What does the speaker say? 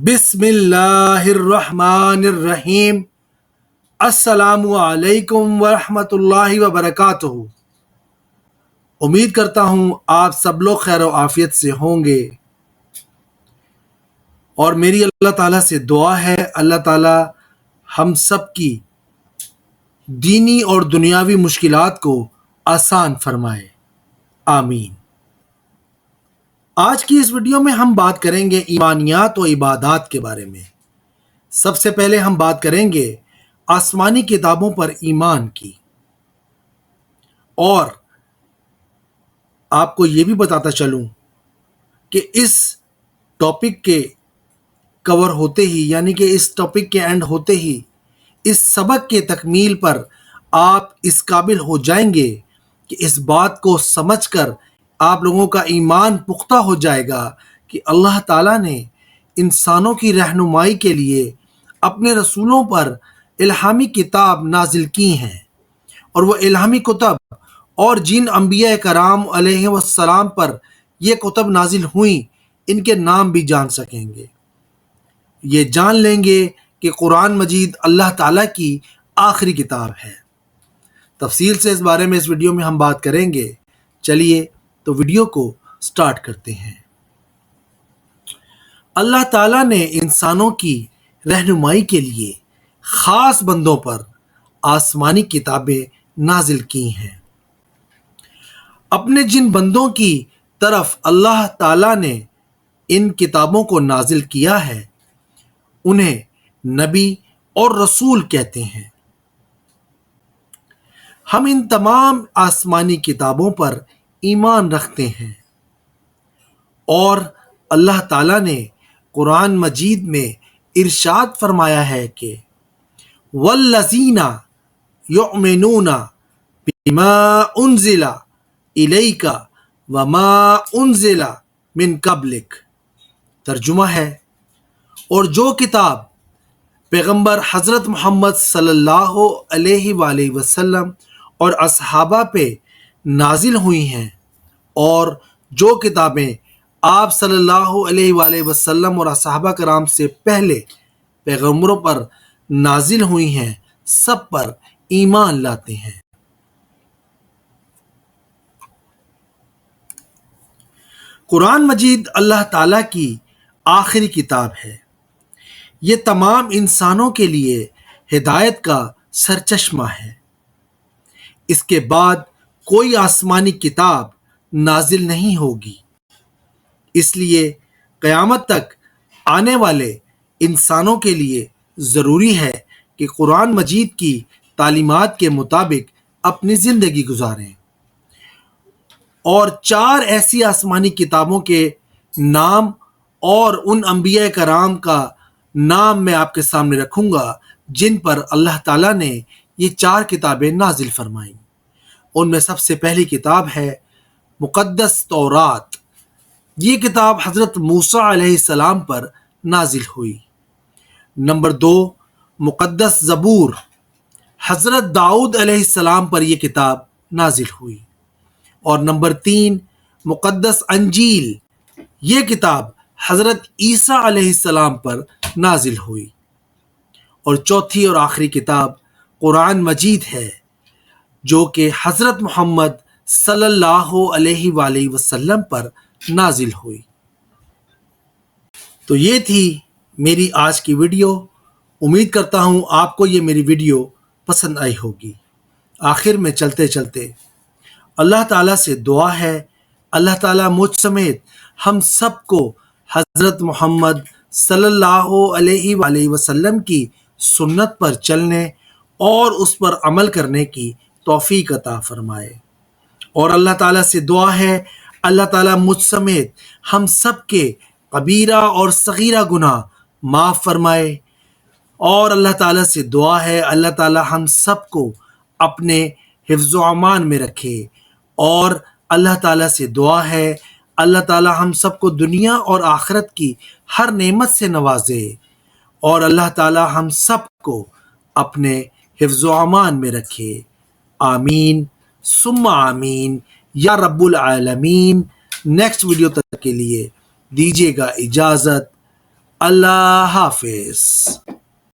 बिस्मिल्लाहिर्रहमानिर्रहीम। अस्सलामु अलैकुम वरहमतुल्लाहि वबरकातुहू। उम्मीद करता हूँ आप सब लोग खैर और आफियत से होंगे और मेरी अल्लाह ताला से दुआ है अल्लाह ताला हम सब की दीनी और दुनियावी मुश्किलात को आसान फरमाए, आमीन। आज की इस वीडियो में हम बात करेंगे ईमानियात व इबादात के बारे में। सबसे पहले हम बात करेंगे आसमानी किताबों पर ईमान की, और आपको ये भी बताता चलूं कि इस टॉपिक के कवर होते ही, यानी कि इस टॉपिक के एंड होते ही, इस सबक के तकमील पर आप इस काबिल हो जाएंगे कि इस बात को समझकर आप लोगों का ईमान पुख्ता हो जाएगा कि अल्लाह ताला ने इंसानों की रहनुमाई के लिए अपने रसूलों पर इल्हामी किताब नाजिल की हैं, और वह इल्हामी कुतब और जिन अंबिया कराम अलैहिस्सलाम पर ये कुतब नाजिल हुई इनके नाम भी जान सकेंगे। ये जान लेंगे कि कुरान मजीद अल्लाह ताला की आखिरी किताब है। तफसील से इस बारे में इस वीडियो में हम बात करेंगे। चलिए तो वीडियो को स्टार्ट करते हैं। अल्लाह ताला ने इंसानों की रहनुमाई के लिए ख़ास बंदों पर आसमानी किताबें नाजिल की हैं। अपने जिन बंदों की तरफ अल्लाह ताला ने इन किताबों को नाजिल किया है उन्हें नबी और रसूल कहते हैं। हम इन तमाम आसमानी किताबों पर ईमान रखते हैं, और अल्लाह ताला ने कुरान मजीद में इरशाद फरमाया है कि वल्लज़ीना युमिनूना बिमा उन्ज़िला इलैका वमा उन्ज़िला मिन कब्लिक। तर्जुमा है, और जो किताब पैगंबर हज़रत मोहम्मद सल्लल्लाहु अलैहि वसल्लम और असहाबा पे नाजिल हुई हैं, और जो किताबें आप सल्लल्लाहु अलैहि वसल्लम और असहाबा कराम से पहले पैगंबरों पर नाजिल हुई हैं, सब पर ईमान लाते हैं। कुरान मजीद अल्लाह ताला की आखिरी किताब है। ये तमाम इंसानों के लिए हिदायत का सरचश्मा है। इसके बाद कोई आसमानी किताब नाजिल नहीं होगी, इसलिए क़यामत तक आने वाले इंसानों के लिए ज़रूरी है कि कुरान मजीद की तालीमात के मुताबिक अपनी ज़िंदगी गुजारें। और चार ऐसी आसमानी किताबों के नाम और उन अंबिया कराम का नाम मैं आपके सामने रखूँगा जिन पर अल्लाह ताला ने ये चार किताबें नाजिल फरमाईं। उनमें सबसे पहली किताब है मुक़द्दस तौरात। ये किताब हज़रत मूसा अलैहिस्सलाम पर नाजिल हुई। नंबर 2, मुक़द्दस ज़बूर। हज़रत दाऊद अलैहिस्सलाम पर यह किताब नाजिल हुई। और नंबर 3, मुक़द्दस अंजील। ये किताब हज़रत ईसा अलैहिस्सलाम पर नाजिल हुई। और चौथी और आखिरी किताब कुरान मजीद है, जो कि हज़रत मोहम्मद सल्लल्लाहु अलैहि वसल्लम पर नाजिल हुई। तो ये थी मेरी आज की वीडियो। उम्मीद करता हूँ आपको ये मेरी वीडियो पसंद आई होगी। आखिर में चलते चलते अल्लाह ताला से दुआ है, अल्लाह ताला मुझ समेत हम सबको हज़रत मोहम्मद सल्लल्लाहु अलैहि वसल्लम की सुन्नत पर चलने और उस पर अमल करने की तौफीक अता फरमाए। और अल्लाह ताला से दुआ है, अल्लाह ताला मुझ समेत हम सब के कबीरा और सगीरा गुनाह माफ़ फरमाए। और अल्लाह ताला से दुआ है, अल्लाह ताला हम सबको अपने हिफ्ज़ व अमान में रखे। और अल्लाह ताला से दुआ है, अल्लाह ताला हम सबको दुनिया और आखिरत की हर नेमत से नवाजे। और अल्लाह ताला हम सबको अपने हिफ्ज़ व अमान में रखे। आमीन सुम्मा आमीन या रब्बुल आलमीन। नेक्स्ट वीडियो तक के लिए दीजिएगा इजाज़त। اللہ حافظ۔